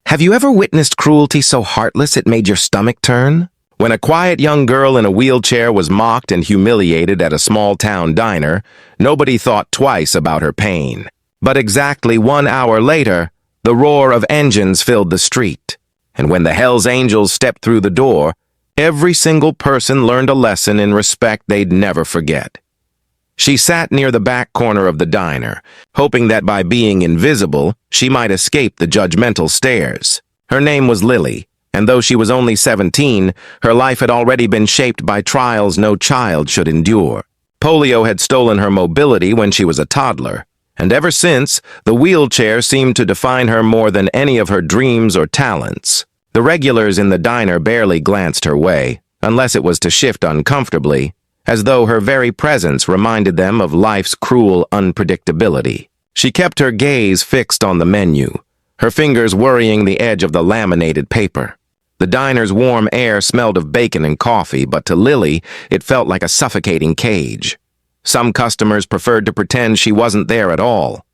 Have you ever witnessed cruelty so heartless it made your stomach turn? When a quiet young girl in a wheelchair was mocked and humiliated at a small-town diner, nobody thought twice about her pain. But exactly 1 hour later, the roar of engines filled the street. And when the Hells Angels stepped through the door, every single person learned a lesson in respect they'd never forget. She sat near the back corner of the diner, hoping that by being invisible, she might escape the judgmental stares. Her name was Lily, and though she was only 17, her life had already been shaped by trials no child should endure. Polio had stolen her mobility when she was a toddler, and ever since, the wheelchair seemed to define her more than any of her dreams or talents. The regulars in the diner barely glanced her way, unless it was to shift uncomfortably, as though her very presence reminded them of life's cruel unpredictability. She kept her gaze fixed on the menu, her fingers worrying the edge of the laminated paper. The diner's warm air smelled of bacon and coffee, but to Lily, it felt like a suffocating cage. Some customers preferred to pretend she wasn't there at all.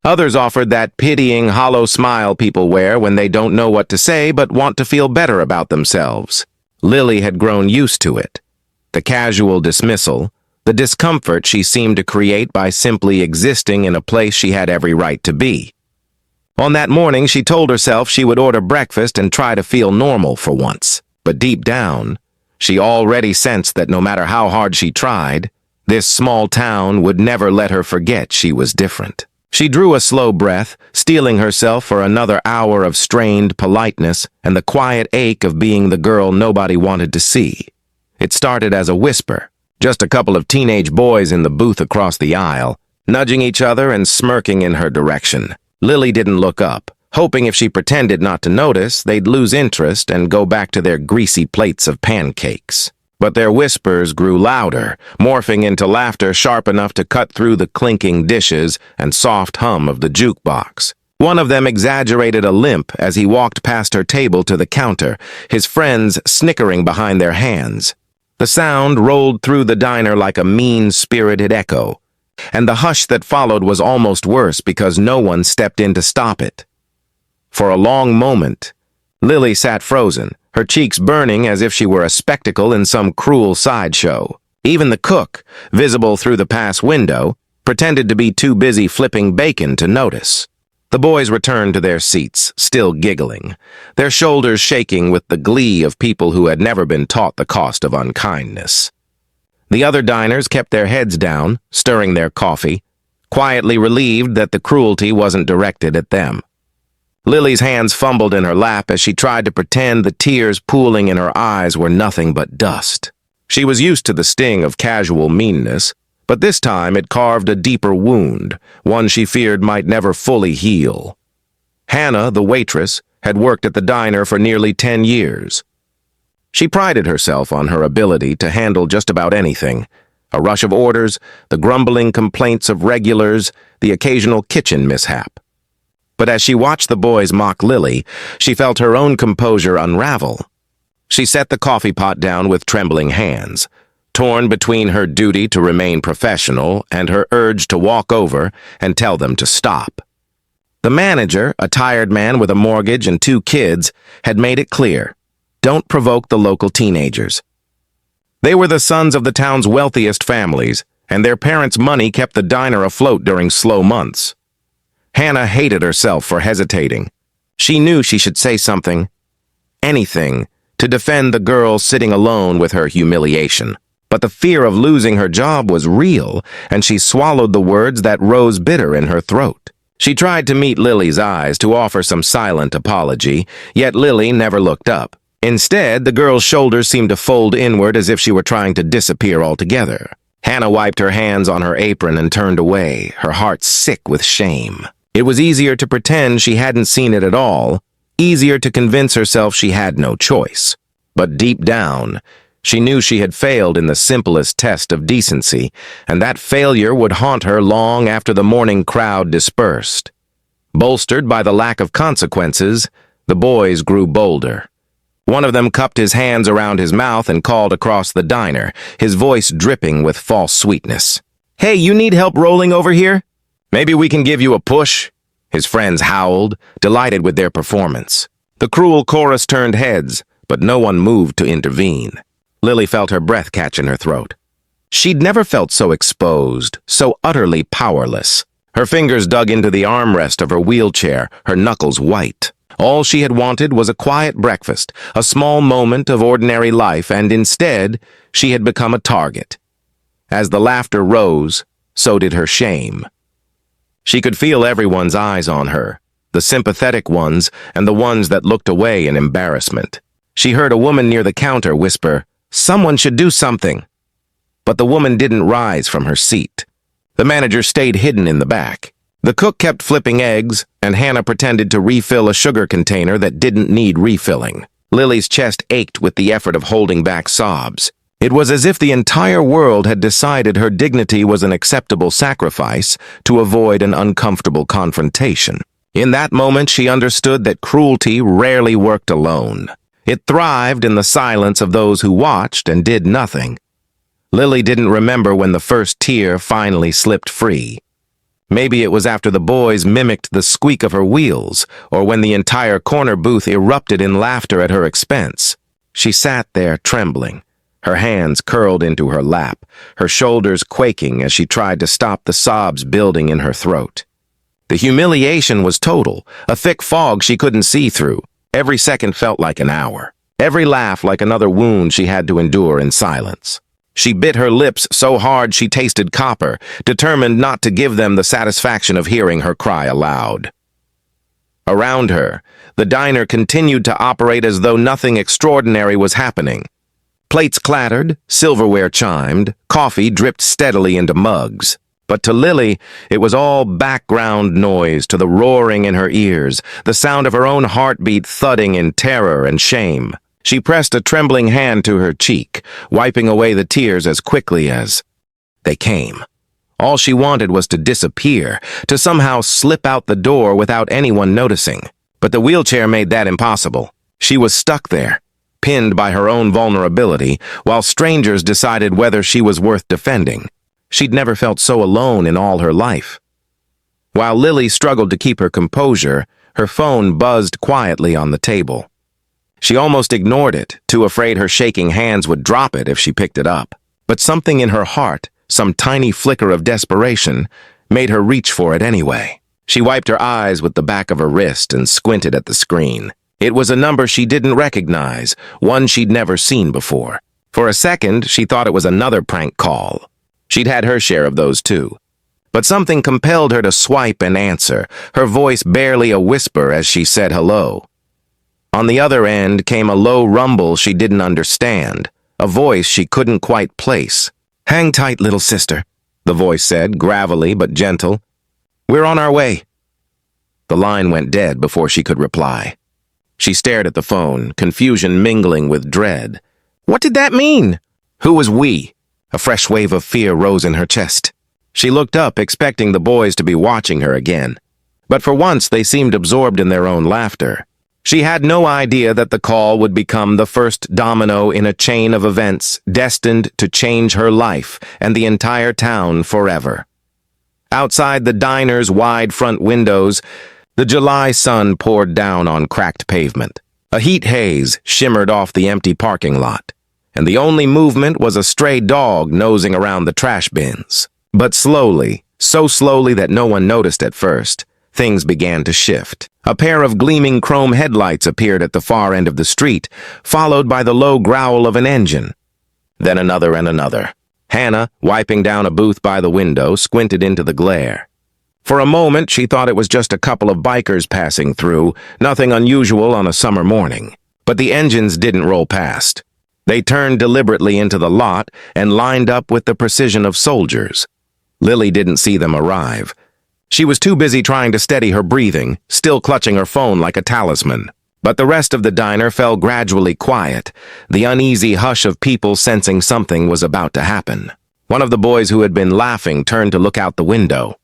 Others offered that pitying, hollow smile people wear when they don't know what to say but want to feel better about themselves. Lily had grown used to it. The casual dismissal, the discomfort she seemed to create by simply existing in a place she had every right to be. On that morning, she told herself she would order breakfast and try to feel normal for once. But deep down, she already sensed that no matter how hard she tried, this small town would never let her forget she was different. She drew a slow breath, steeling herself for another hour of strained politeness and the quiet ache of being the girl nobody wanted to see. It started as a whisper, just a couple of teenage boys in the booth across the aisle, nudging each other and smirking in her direction. Lily didn't look up, hoping if she pretended not to notice, they'd lose interest and go back to their greasy plates of pancakes. But their whispers grew louder, morphing into laughter sharp enough to cut through the clinking dishes and soft hum of the jukebox. One of them exaggerated a limp as he walked past her table to the counter, his friends snickering behind their hands. The sound rolled through the diner like a mean-spirited echo, and the hush that followed was almost worse because no one stepped in to stop it. For a long moment, Lily sat frozen, her cheeks burning as if she were a spectacle in some cruel sideshow. Even the cook, visible through the pass window, pretended to be too busy flipping bacon to notice. The boys returned to their seats, still giggling, their shoulders shaking with the glee of people who had never been taught the cost of unkindness. The other diners kept their heads down, stirring their coffee, quietly relieved that the cruelty wasn't directed at them. Lily's hands fumbled in her lap as she tried to pretend the tears pooling in her eyes were nothing but dust. She was used to the sting of casual meanness, but this time it carved a deeper wound, one she feared might never fully heal. Hannah, the waitress, had worked at the diner for nearly 10 years. She prided herself on her ability to handle just about anything: a rush of orders, the grumbling complaints of regulars, the occasional kitchen mishap. But as she watched the boys mock Lily, she felt her own composure unravel. She set the coffee pot down with trembling hands, torn between her duty to remain professional and her urge to walk over and tell them to stop. The manager, a tired man with a mortgage and 2 kids, had made it clear: don't provoke the local teenagers. They were the sons of the town's wealthiest families, and their parents' money kept the diner afloat during slow months. Hannah hated herself for hesitating. She knew she should say something, anything, to defend the girl sitting alone with her humiliation. But the fear of losing her job was real, and she swallowed the words that rose bitter in her throat. She tried to meet Lily's eyes to offer some silent apology, yet Lily never looked up. Instead, the girl's shoulders seemed to fold inward as if she were trying to disappear altogether. Hannah wiped her hands on her apron and turned away, her heart sick with shame. It was easier to pretend she hadn't seen it at all, easier to convince herself she had no choice. But deep down, she knew she had failed in the simplest test of decency, and that failure would haunt her long after the morning crowd dispersed. Bolstered by the lack of consequences, the boys grew bolder. One of them cupped his hands around his mouth and called across the diner, his voice dripping with false sweetness. "Hey, you need help rolling over here? Maybe we can give you a push?" His friends howled, delighted with their performance. The cruel chorus turned heads, but no one moved to intervene. Lily felt her breath catch in her throat. She'd never felt so exposed, so utterly powerless. Her fingers dug into the armrest of her wheelchair, her knuckles white. All she had wanted was a quiet breakfast, a small moment of ordinary life, and instead, she had become a target. As the laughter rose, so did her shame. She could feel everyone's eyes on her, the sympathetic ones and the ones that looked away in embarrassment. She heard a woman near the counter whisper, "Someone should do something." But the woman didn't rise from her seat. The manager stayed hidden in the back. The cook kept flipping eggs, and Hannah pretended to refill a sugar container that didn't need refilling. Lily's chest ached with the effort of holding back sobs. It was as if the entire world had decided her dignity was an acceptable sacrifice to avoid an uncomfortable confrontation. In that moment, she understood that cruelty rarely worked alone. It thrived in the silence of those who watched and did nothing. Lily didn't remember when the first tear finally slipped free. Maybe it was after the boys mimicked the squeak of her wheels, or when the entire corner booth erupted in laughter at her expense. She sat there trembling, her hands curled into her lap, her shoulders quaking as she tried to stop the sobs building in her throat. The humiliation was total, a thick fog she couldn't see through. Every second felt like an hour. Every laugh like another wound she had to endure in silence. She bit her lips so hard she tasted copper, determined not to give them the satisfaction of hearing her cry aloud. Around her, the diner continued to operate as though nothing extraordinary was happening. Plates clattered, silverware chimed, coffee dripped steadily into mugs. But to Lily, it was all background noise to the roaring in her ears, the sound of her own heartbeat thudding in terror and shame. She pressed a trembling hand to her cheek, wiping away the tears as quickly as they came. All she wanted was to disappear, to somehow slip out the door without anyone noticing. But the wheelchair made that impossible. She was stuck there, pinned by her own vulnerability, while strangers decided whether she was worth defending. She'd never felt so alone in all her life. While Lily struggled to keep her composure, her phone buzzed quietly on the table. She almost ignored it, too afraid her shaking hands would drop it if she picked it up. But something in her heart, some tiny flicker of desperation, made her reach for it anyway. She wiped her eyes with the back of her wrist and squinted at the screen. It was a number she didn't recognize, one she'd never seen before. For a second, she thought it was another prank call. She'd had her share of those too. But something compelled her to swipe and answer, her voice barely a whisper as she said hello. On the other end came a low rumble she didn't understand, a voice she couldn't quite place. "Hang tight, little sister," the voice said, gravelly but gentle. "We're on our way." The line went dead before she could reply. She stared at the phone, confusion mingling with dread. What did that mean? Who was we? A fresh wave of fear rose in her chest. She looked up, expecting the boys to be watching her again. But for once, they seemed absorbed in their own laughter. She had no idea that the call would become the first domino in a chain of events destined to change her life and the entire town forever. Outside the diner's wide front windows, the July sun poured down on cracked pavement. A heat haze shimmered off the empty parking lot, and the only movement was a stray dog nosing around the trash bins. But slowly, so slowly that no one noticed at first, things began to shift. A pair of gleaming chrome headlights appeared at the far end of the street, followed by the low growl of an engine. Then another and another. Hannah, wiping down a booth by the window, squinted into the glare. For a moment, she thought it was just a couple of bikers passing through, nothing unusual on a summer morning. But the engines didn't roll past. They turned deliberately into the lot and lined up with the precision of soldiers. Lily didn't see them arrive. She was too busy trying to steady her breathing, still clutching her phone like a talisman. But the rest of the diner fell gradually quiet, the uneasy hush of people sensing something was about to happen. One of the boys who had been laughing turned to look out the window.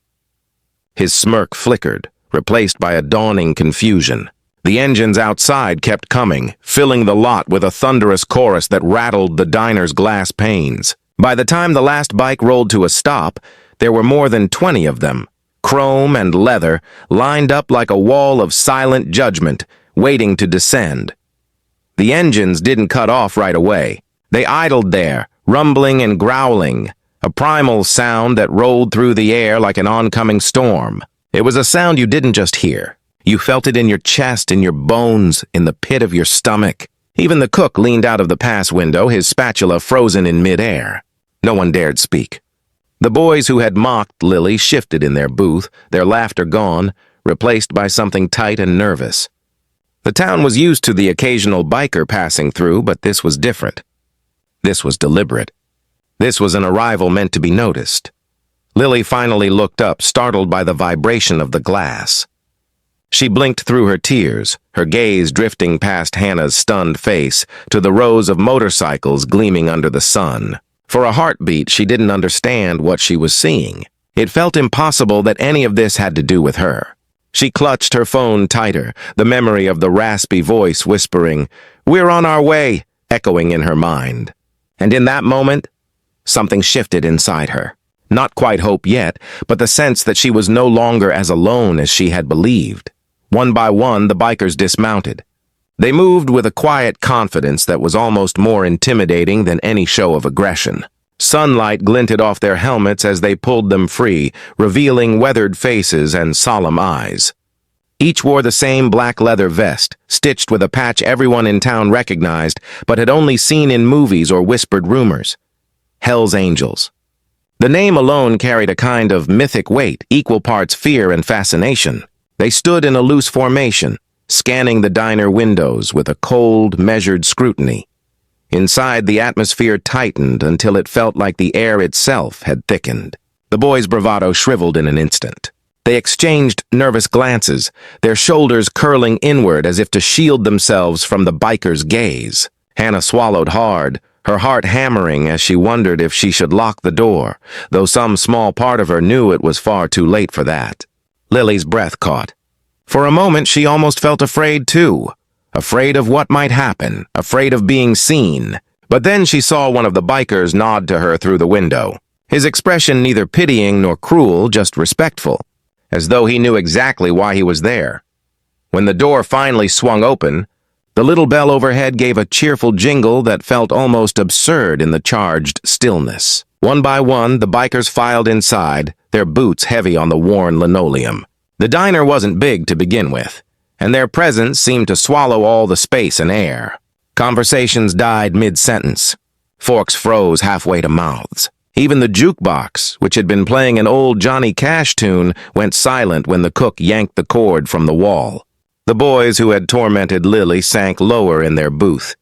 His smirk flickered, replaced by a dawning confusion. The engines outside kept coming, filling the lot with a thunderous chorus that rattled the diner's glass panes. By the time the last bike rolled to a stop, there were more than 20 of them, chrome and leather, lined up like a wall of silent judgment, waiting to descend. The engines didn't cut off right away. They idled there, rumbling and growling, a primal sound that rolled through the air like an oncoming storm. It was a sound you didn't just hear. You felt it in your chest, in your bones, in the pit of your stomach. Even the cook leaned out of the pass window, his spatula frozen in midair. No one dared speak. The boys who had mocked Lily shifted in their booth, their laughter gone, replaced by something tight and nervous. The town was used to the occasional biker passing through, but this was different. This was deliberate. This was an arrival meant to be noticed. Lily finally looked up, startled by the vibration of the glass. She blinked through her tears, her gaze drifting past Hannah's stunned face to the rows of motorcycles gleaming under the sun. For a heartbeat, she didn't understand what she was seeing. It felt impossible that any of this had to do with her. She clutched her phone tighter, the memory of the raspy voice whispering, "We're on our way," echoing in her mind. And in that moment, something shifted inside her. Not quite hope yet, but the sense that she was no longer as alone as she had believed. One by one, the bikers dismounted. They moved with a quiet confidence that was almost more intimidating than any show of aggression. Sunlight glinted off their helmets as they pulled them free, revealing weathered faces and solemn eyes. Each wore the same black leather vest, stitched with a patch everyone in town recognized, but had only seen in movies or whispered rumors. Hell's Angels. The name alone carried a kind of mythic weight, equal parts fear and fascination. They stood in a loose formation, scanning the diner windows with a cold, measured scrutiny. Inside, the atmosphere tightened until it felt like the air itself had thickened. The boys' bravado shriveled in an instant. They exchanged nervous glances, their shoulders curling inward as if to shield themselves from the biker's gaze. Hannah swallowed hard, her heart hammering as she wondered if she should lock the door, though some small part of her knew it was far too late for that. Lily's breath caught. For a moment, she almost felt afraid, too. Afraid of what might happen, afraid of being seen. But then she saw one of the bikers nod to her through the window. His expression neither pitying nor cruel, just respectful, as though he knew exactly why he was there. When the door finally swung open, the little bell overhead gave a cheerful jingle that felt almost absurd in the charged stillness. One by one, the bikers filed inside, their boots heavy on the worn linoleum. The diner wasn't big to begin with, and their presence seemed to swallow all the space and air. Conversations died mid-sentence. Forks froze halfway to mouths. Even the jukebox, which had been playing an old Johnny Cash tune, went silent when the cook yanked the cord from the wall. The boys who had tormented Lily sank lower in their booth,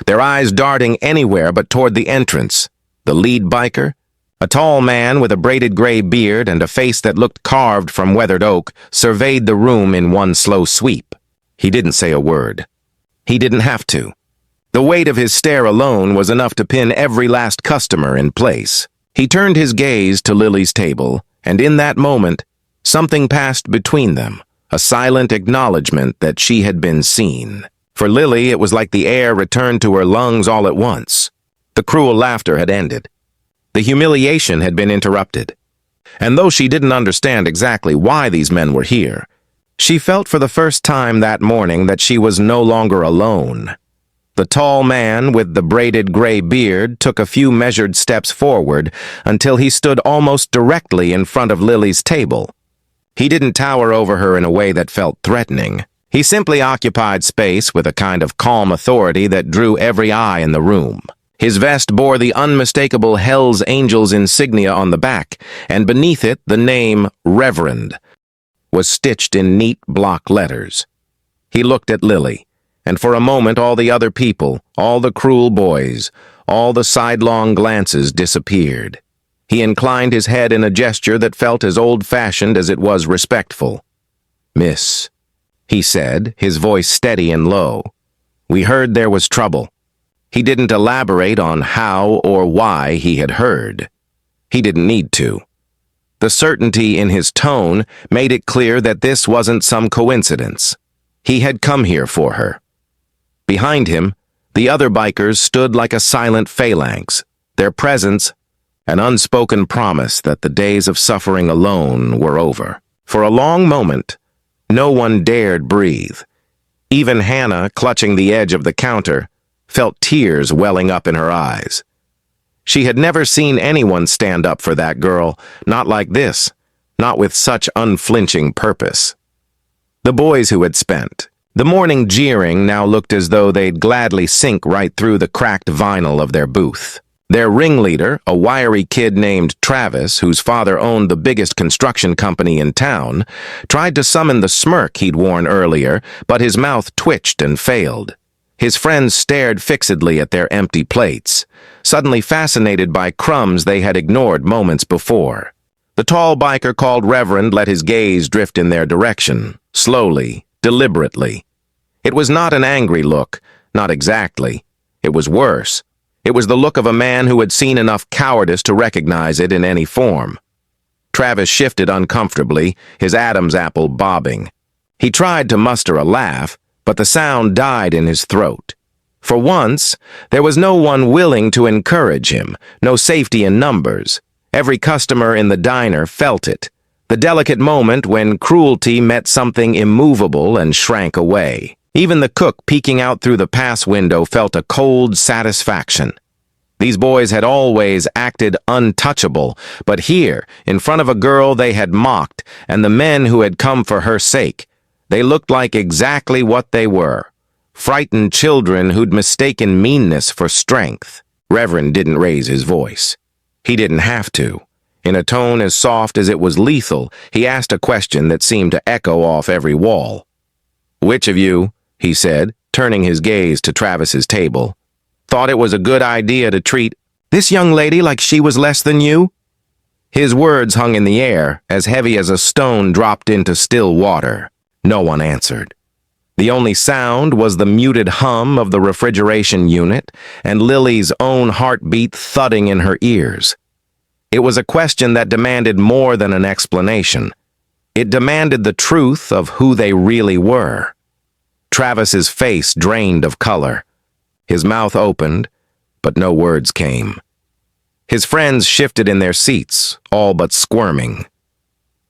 their eyes darting anywhere but toward the entrance. The lead biker, a tall man with a braided gray beard and a face that looked carved from weathered oak, surveyed the room in one slow sweep. He didn't say a word. He didn't have to. The weight of his stare alone was enough to pin every last customer in place. He turned his gaze to Lily's table, and in that moment, something passed between them, a silent acknowledgement that she had been seen. For Lily, it was like the air returned to her lungs all at once. The cruel laughter had ended. The humiliation had been interrupted. And though she didn't understand exactly why these men were here, she felt for the first time that morning that she was no longer alone. The tall man with the braided gray beard took a few measured steps forward until he stood almost directly in front of Lily's table. He didn't tower over her in a way that felt threatening. He simply occupied space with a kind of calm authority that drew every eye in the room. His vest bore the unmistakable Hell's Angels insignia on the back, and beneath it the name Reverend was stitched in neat block letters. He looked at Lily, and for a moment all the other people, all the cruel boys, all the sidelong glances disappeared. He inclined his head in a gesture that felt as old-fashioned as it was respectful. "Miss," he said, his voice steady and low. "We heard there was trouble." He didn't elaborate on how or why he had heard. He didn't need to. The certainty in his tone made it clear that this wasn't some coincidence. He had come here for her. Behind him, the other bikers stood like a silent phalanx, their presence an unspoken promise that the days of suffering alone were over. For a long moment, no one dared breathe. Even Hannah, clutching the edge of the counter, felt tears welling up in her eyes. She had never seen anyone stand up for that girl, not like this, not with such unflinching purpose. The boys who had spent the morning jeering now looked as though they'd gladly sink right through the cracked vinyl of their booth. Their ringleader, a wiry kid named Travis, whose father owned the biggest construction company in town, tried to summon the smirk he'd worn earlier, but his mouth twitched and failed. His friends stared fixedly at their empty plates, suddenly fascinated by crumbs they had ignored moments before. The tall biker called Reverend let his gaze drift in their direction, slowly, deliberately. It was not an angry look, not exactly. It was worse. It was the look of a man who had seen enough cowardice to recognize it in any form. Travis shifted uncomfortably, his Adam's apple bobbing. He tried to muster a laugh, but the sound died in his throat. For once, there was no one willing to encourage him, no safety in numbers. Every customer in the diner felt it, the delicate moment when cruelty met something immovable and shrank away. Even the cook peeking out through the pass window felt a cold satisfaction. These boys had always acted untouchable, but here, in front of a girl they had mocked, and the men who had come for her sake, they looked like exactly what they were. Frightened children who'd mistaken meanness for strength. Reverend didn't raise his voice. He didn't have to. In a tone as soft as it was lethal, he asked a question that seemed to echo off every wall. "Which of you," he said, turning his gaze to Travis's table, "thought it was a good idea to treat this young lady like she was less than you?" His words hung in the air, as heavy as a stone dropped into still water. No one answered. The only sound was the muted hum of the refrigeration unit and Lily's own heartbeat thudding in her ears. It was a question that demanded more than an explanation. It demanded the truth of who they really were. Travis's face drained of color. His mouth opened, but no words came. His friends shifted in their seats, all but squirming.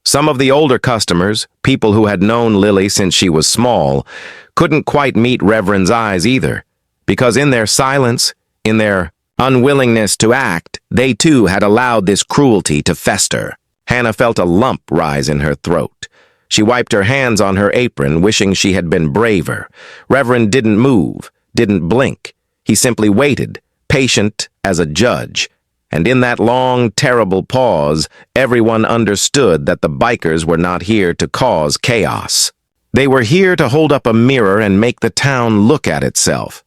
Some of the older customers, people who had known Lily since she was small, couldn't quite meet Reverend's eyes either, because in their silence, in their unwillingness to act, they too had allowed this cruelty to fester. Hannah felt a lump rise in her throat. She wiped her hands on her apron, wishing she had been braver. Reverend didn't move, didn't blink. He simply waited, patient as a judge. And in that long, terrible pause, everyone understood that the bikers were not here to cause chaos. They were here to hold up a mirror and make the town look at itself.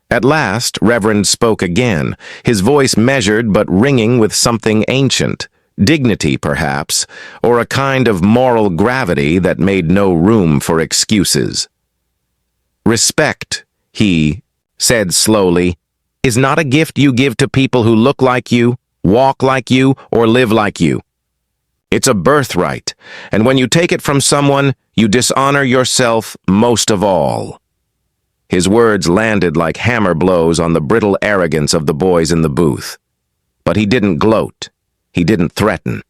At last, Reverend spoke again, his voice measured but ringing with something ancient. Dignity, perhaps, or a kind of moral gravity that made no room for excuses. "Respect," he said slowly, "is not a gift you give to people who look like you, walk like you, or live like you. It's a birthright, and when you take it from someone, you dishonor yourself most of all." His words landed like hammer blows on the brittle arrogance of the boys in the booth. But he didn't gloat. He didn't threaten.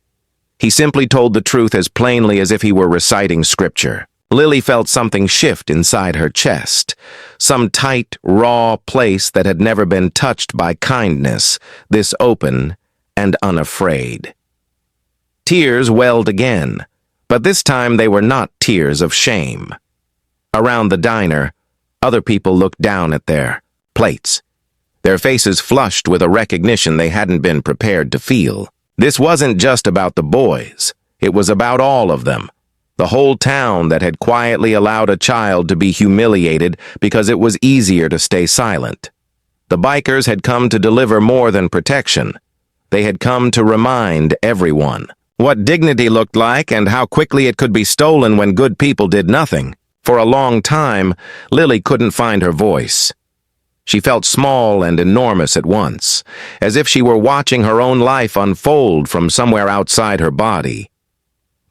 He simply told the truth as plainly as if he were reciting scripture. Lily felt something shift inside her chest, some tight, raw place that had never been touched by kindness, this open and unafraid. Tears welled again, but this time they were not tears of shame. Around the diner, other people looked down at their plates, their faces flushed with a recognition they hadn't been prepared to feel. This wasn't just about the boys. It was about all of them. The whole town that had quietly allowed a child to be humiliated because it was easier to stay silent. The bikers had come to deliver more than protection. They had come to remind everyone what dignity looked like and how quickly it could be stolen when good people did nothing. For a long time, Lily couldn't find her voice. She felt small and enormous at once, as if she were watching her own life unfold from somewhere outside her body.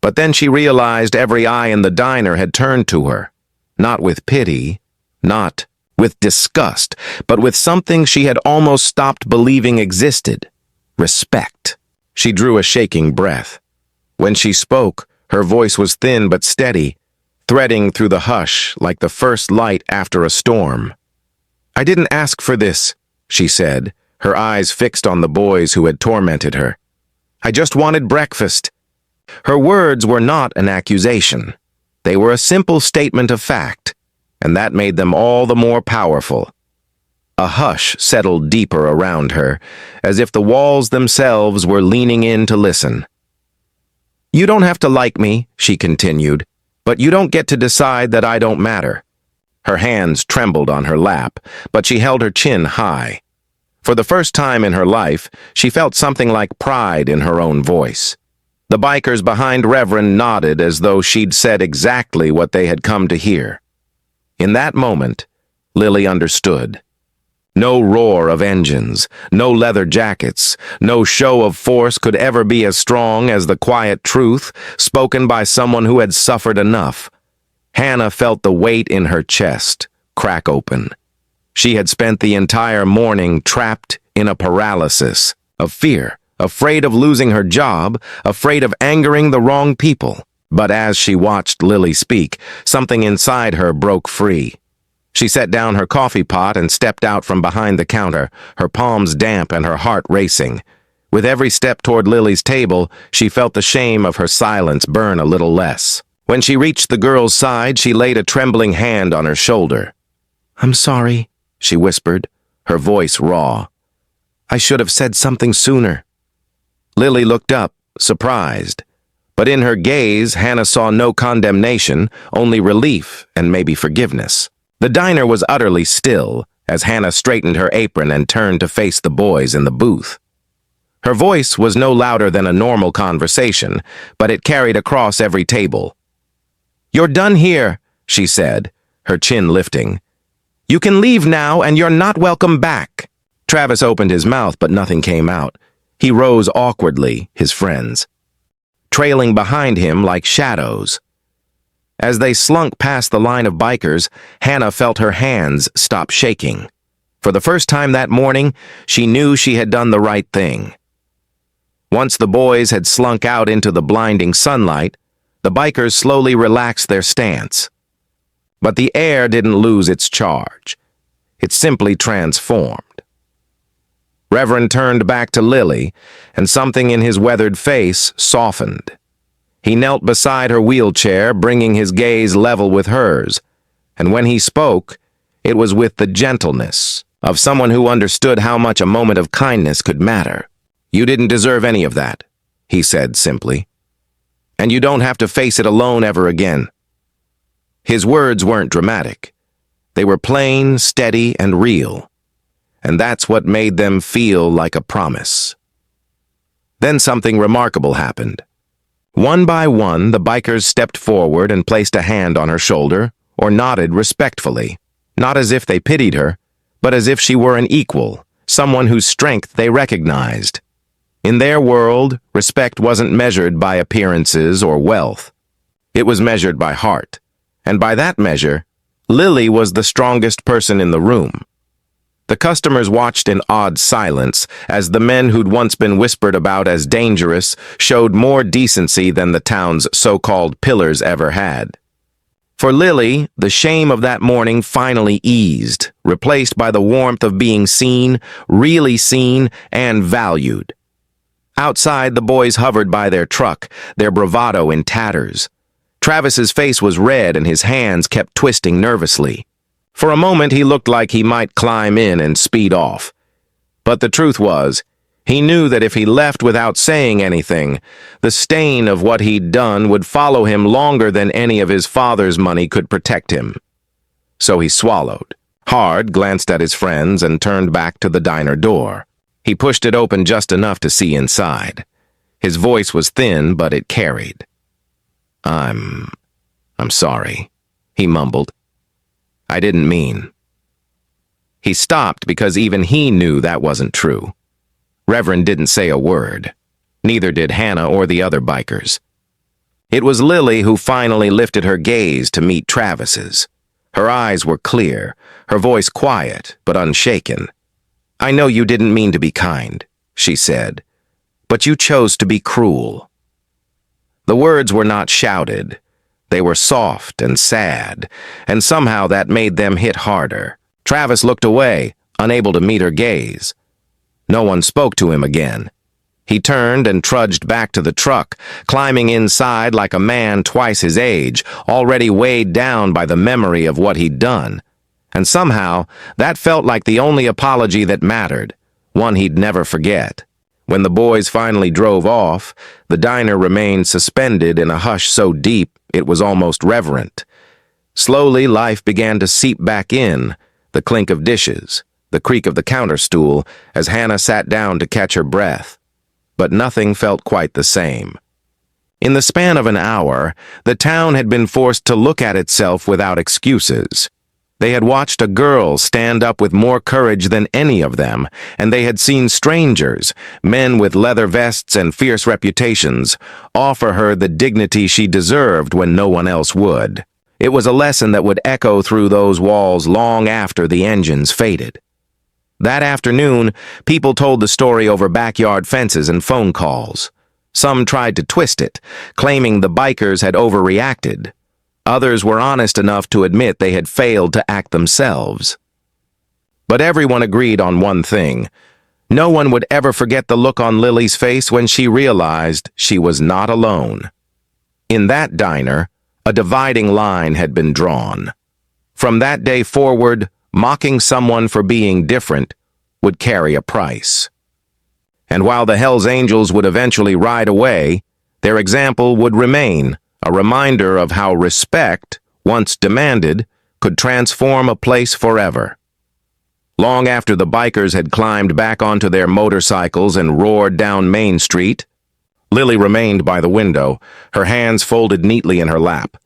But then she realized every eye in the diner had turned to her, not with pity, not with disgust, but with something she had almost stopped believing existed: respect. She drew a shaking breath. When she spoke, Her voice was thin but steady, threading through the hush like the first light after a storm. "I didn't ask for this," she said, her eyes fixed on the boys who had tormented her. "I just wanted breakfast." Her words were not an accusation. They were a simple statement of fact, and that made them all the more powerful. A hush settled deeper around her, as if the walls themselves were leaning in to listen. "You don't have to like me," she continued, "but you don't get to decide that I don't matter." Her hands trembled on her lap, but she held her chin high. For the first time in her life, she felt something like pride in her own voice. The bikers behind Reverend nodded as though she'd said exactly what they had come to hear. In that moment, Lily understood. No roar of engines, no leather jackets, no show of force could ever be as strong as the quiet truth spoken by someone who had suffered enough. Hannah felt the weight in her chest crack open. She had spent the entire morning trapped in a paralysis of fear, afraid of losing her job, afraid of angering the wrong people. But as she watched Lily speak, something inside her broke free. She set down her coffee pot and stepped out from behind the counter, her palms damp and her heart racing. With every step toward Lily's table, she felt the shame of her silence burn a little less. When she reached the girl's side, she laid a trembling hand on her shoulder. "I'm sorry," she whispered, her voice raw. "I should have said something sooner." Lily looked up, surprised. But in her gaze, Hannah saw no condemnation, only relief and maybe forgiveness. The diner was utterly still as Hannah straightened her apron and turned to face the boys in the booth. Her voice was no louder than a normal conversation, but it carried across every table. "You're done here," she said, her chin lifting. "You can leave now, and you're not welcome back." Travis opened his mouth, but nothing came out. He rose awkwardly, his friends, trailing behind him like shadows. As they slunk past the line of bikers, Hannah felt her hands stop shaking. For the first time that morning, she knew she had done the right thing. Once the boys had slunk out into the blinding sunlight, the bikers slowly relaxed their stance. But the air didn't lose its charge. It simply transformed. Reverend turned back to Lily, and something in his weathered face softened. He knelt beside her wheelchair, bringing his gaze level with hers, and when he spoke, it was with the gentleness of someone who understood how much a moment of kindness could matter. "You didn't deserve any of that," he said simply. "And you don't have to face it alone ever again." His words weren't dramatic. They were plain, steady, and real, and that's what made them feel like a promise. Then something remarkable happened. One by one, the bikers stepped forward and placed a hand on her shoulder, or nodded respectfully, not as if they pitied her, but as if she were an equal, someone whose strength they recognized. In their world, respect wasn't measured by appearances or wealth. It was measured by heart, and by that measure, Lily was the strongest person in the room. The customers watched in awed silence as the men who'd once been whispered about as dangerous showed more decency than the town's so-called pillars ever had. For Lily, the shame of that morning finally eased, replaced by the warmth of being seen, really seen, and valued. Outside, the boys hovered by their truck, their bravado in tatters. Travis's face was red and his hands kept twisting nervously. For a moment, he looked like he might climb in and speed off. But the truth was, he knew that if he left without saying anything, the stain of what he'd done would follow him longer than any of his father's money could protect him. So he swallowed, hard, glanced at his friends, and turned back to the diner door. He pushed it open just enough to see inside. His voice was thin, but it carried. I'm sorry," he mumbled. "I didn't mean." He stopped because even he knew that wasn't true. Reverend didn't say a word. Neither did Hannah or the other bikers. It was Lily who finally lifted her gaze to meet Travis's. Her eyes were clear, her voice quiet but unshaken. "I know you didn't mean to be kind," she said, "but you chose to be cruel." The words were not shouted. They were soft and sad, and somehow that made them hit harder. Travis looked away, unable to meet her gaze. No one spoke to him again. He turned and trudged back to the truck, climbing inside like a man twice his age, already weighed down by the memory of what he'd done. And somehow, that felt like the only apology that mattered, one he'd never forget. When the boys finally drove off, the diner remained suspended in a hush so deep it was almost reverent. Slowly, life began to seep back in, the clink of dishes, the creak of the counter stool, as Hannah sat down to catch her breath. But nothing felt quite the same. In the span of an hour, the town had been forced to look at itself without excuses. They had watched a girl stand up with more courage than any of them, and they had seen strangers, men with leather vests and fierce reputations, offer her the dignity she deserved when no one else would. It was a lesson that would echo through those walls long after the engines faded. That afternoon, people told the story over backyard fences and phone calls. Some tried to twist it, claiming the bikers had overreacted. Others were honest enough to admit they had failed to act themselves. But everyone agreed on one thing. No one would ever forget the look on Lily's face when she realized she was not alone. In that diner, a dividing line had been drawn. From that day forward, mocking someone for being different would carry a price. And while the Hells Angels would eventually ride away, their example would remain, a reminder of how respect, once demanded, could transform a place forever. Long after the bikers had climbed back onto their motorcycles and roared down Main Street, Lily remained by the window, her hands folded neatly in her lap.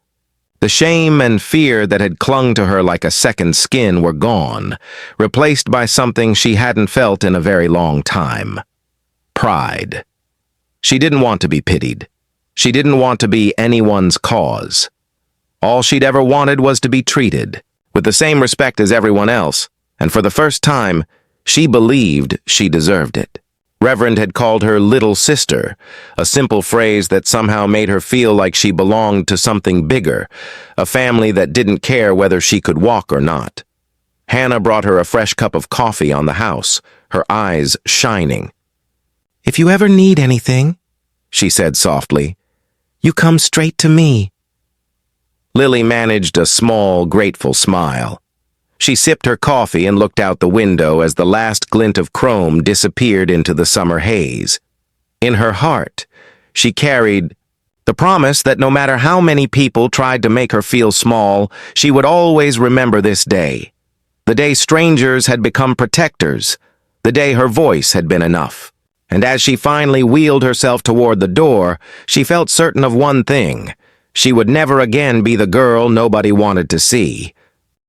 The shame and fear that had clung to her like a second skin were gone, replaced by something she hadn't felt in a very long time. Pride. She didn't want to be pitied. She didn't want to be anyone's cause. All she'd ever wanted was to be treated with the same respect as everyone else, and for the first time, she believed she deserved it. Reverend had called her little sister, a simple phrase that somehow made her feel like she belonged to something bigger, a family that didn't care whether she could walk or not. Hannah brought her a fresh cup of coffee on the house, her eyes shining. "If you ever need anything," she said softly, "you come straight to me." Lily managed a small, grateful smile. She sipped her coffee and looked out the window as the last glint of chrome disappeared into the summer haze. In her heart, she carried the promise that no matter how many people tried to make her feel small, she would always remember this day. The day strangers had become protectors, the day her voice had been enough. And as she finally wheeled herself toward the door, she felt certain of one thing. She would never again be the girl nobody wanted to see.